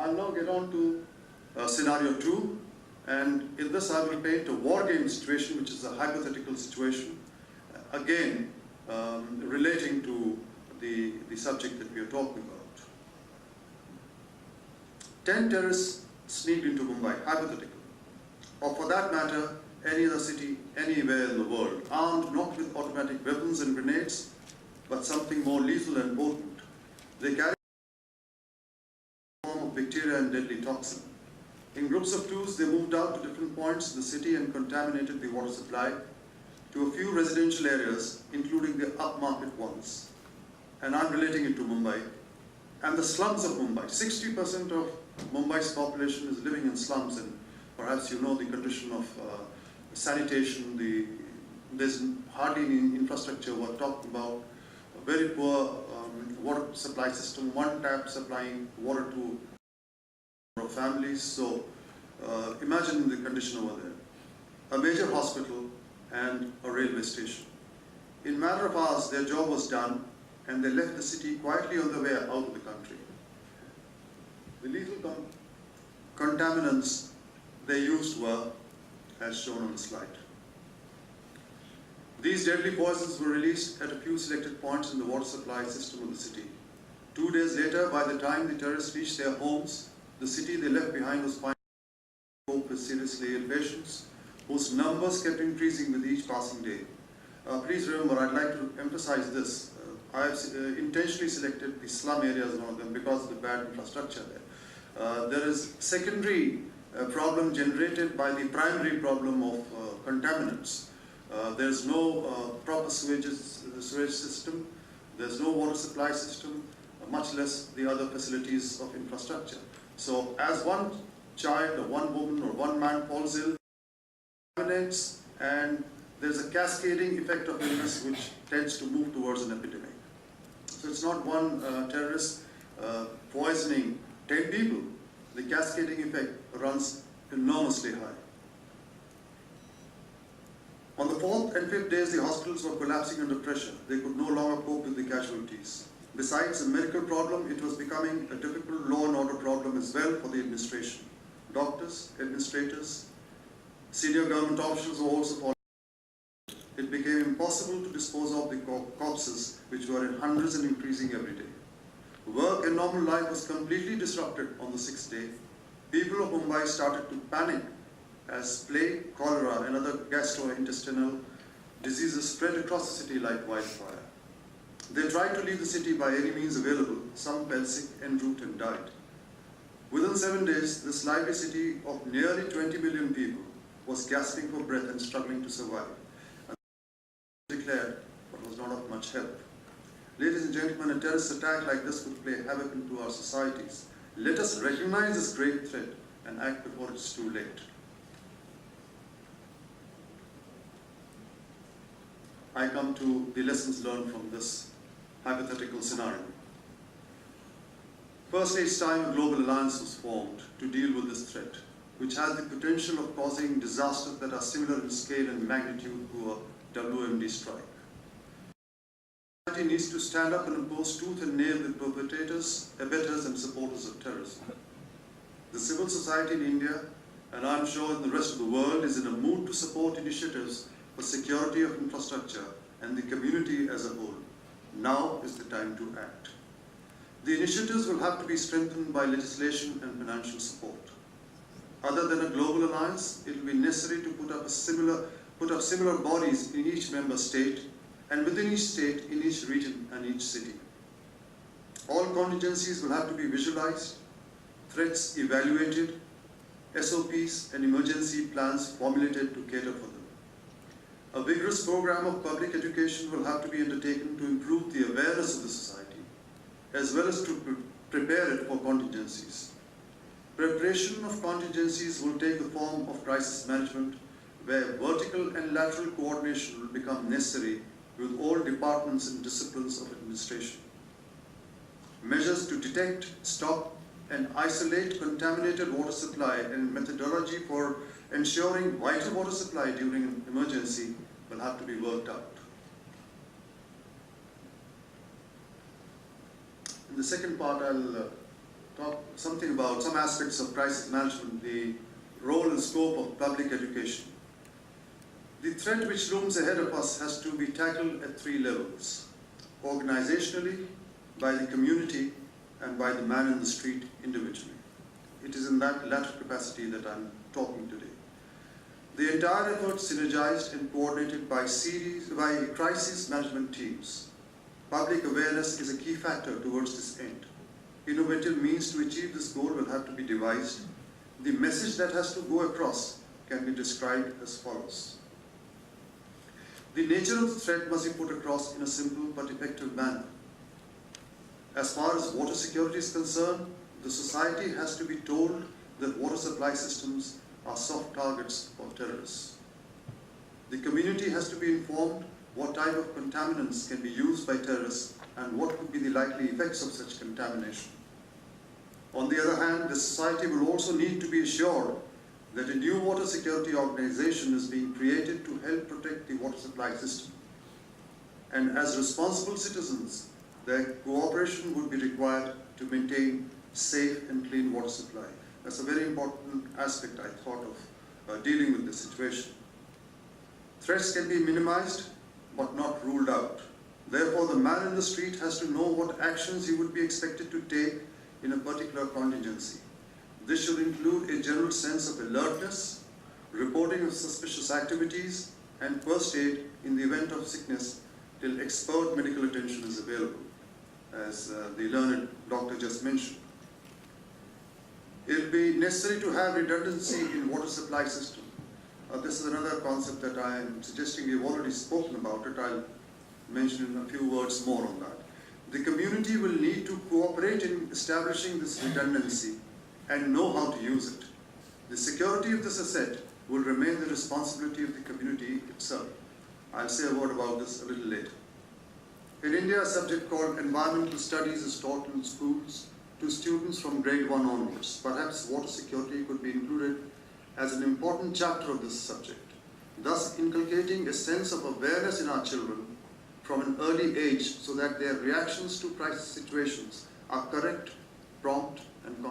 I'll now get on to scenario 2, and in this I will paint a war game situation, which is a hypothetical situation, again relating to the subject that we are talking about. 10 terrorists sneaked into Mumbai, hypothetical, or for that matter, any other city, anywhere in the world, armed not with automatic weapons and grenades, but something more lethal and potent. They carried a form of bacteria and deadly toxin. In groups of twos, they moved out to different points in the city and contaminated the water supply to a few residential areas, including the upmarket ones. And I'm relating it to Mumbai and the slums of Mumbai. 60% of Mumbai's population is living in slums, and perhaps you know the condition of sanitation. There's hardly any infrastructure. We're talking about a very poor water supply system, one tap supplying water to families. So imagine the condition over there. A major hospital and a railway station. In a matter of hours, their job was done, and they left the city quietly on the way out of the country. The lethal contaminants they used were, as shown on the slide. These deadly poisons were released at a few selected points in the water supply system of the city. 2 days later, by the time the terrorists reached their homes, the city they left behind was fine to cope with seriously ill patients, whose numbers kept increasing with each passing day. Please remember, I'd like to emphasize this. I have intentionally selected the slum areas as one of them because of the bad infrastructure there. There is secondary problem generated by the primary problem of contaminants. There's no proper sewage system, there's no water supply system, much less the other facilities of infrastructure. So as one child or one woman or one man falls ill, contaminates, and there's a cascading effect of illness which tends to move towards an epidemic. So it's not one terrorist poisoning 10 people. The cascading effect runs enormously high. On the 4th and 5th days, the hospitals were collapsing under pressure. They could no longer cope with the casualties. Besides a medical problem, it was becoming a difficult law and order problem as well for the administration. Doctors, administrators, senior government officials were also following. It became impossible to dispose of the corpses, which were in hundreds and increasing every day. Work and normal life was completely disrupted on the 6th day. People of Mumbai started to panic as plague, cholera, and other gastrointestinal diseases spread across the city like wildfire. They tried to leave the city by any means available. Some fell sick en route and died. Within 7 days, this lively city of nearly 20 million people was gasping for breath and struggling to survive. And declared, but was not of much help. Ladies and gentlemen, a terrorist attack like this would play havoc into our societies. Let us recognize this great threat and act before it's too late. I come to the lessons learned from this hypothetical scenario. Firstly, it's time a global alliance was formed to deal with this threat, which has the potential of causing disasters that are similar in scale and magnitude to a WMD strike. Society needs to stand up and oppose tooth and nail the perpetrators, abettors, and supporters of terrorism. The civil society in India, and I'm sure in the rest of the world, is in a mood to support initiatives for security of infrastructure and the community as a whole. Now is the time to act. The initiatives will have to be strengthened by legislation and financial support. Other than a global alliance, it will be necessary to put up similar bodies in each member state, and within each state, in each region and each city. All contingencies will have to be visualized, threats evaluated, SOPs and emergency plans formulated to cater for them. A vigorous program of public education will have to be undertaken to improve the awareness of the society, as well as to prepare it for contingencies. Preparation of contingencies will take the form of crisis management, where vertical and lateral coordination will become necessary with all departments and disciplines of administration. Measures to detect, stop, and isolate contaminated water supply and methodology for ensuring vital water supply during an emergency will have to be worked out. In the second part, I'll talk something about some aspects of crisis management, the role and scope of public education. The threat which looms ahead of us has to be tackled at three levels: organizationally, by the community, and by the man in the street individually. It is in that latter capacity that I'm talking today. The entire effort synergized and coordinated by crisis management teams. Public awareness is a key factor towards this end. Innovative means to achieve this goal will have to be devised. The message that has to go across can be described as follows. The nature of the threat must be put across in a simple but effective manner. As far as water security is concerned, the society has to be told that water supply systems are soft targets for terrorists. The community has to be informed what type of contaminants can be used by terrorists and what could be the likely effects of such contamination. On the other hand, the society will also need to be assured that a new water security organization is being created to help protect the water supply system. And as responsible citizens, their cooperation would be required to maintain safe and clean water supply. That's a very important aspect, I thought, of dealing with this situation. Threats can be minimized, but not ruled out. Therefore, the man in the street has to know what actions he would be expected to take in a particular contingency. This should include a general sense of alertness, reporting of suspicious activities, and first aid in the event of sickness till expert medical attention is available, as the learned doctor just mentioned. It will be necessary to have redundancy in water supply system. This is another concept that I am suggesting. We've already spoken about it. I'll mention in a few words more on that. The community will need to cooperate in establishing this redundancy and know how to use it. The security of this asset will remain the responsibility of the community itself. I'll say a word about this a little later. In India, a subject called environmental studies is taught in schools to students from grade 1 onwards. Perhaps water security could be included as an important chapter of this subject, thus inculcating a sense of awareness in our children from an early age so that their reactions to crisis situations are correct, prompt, and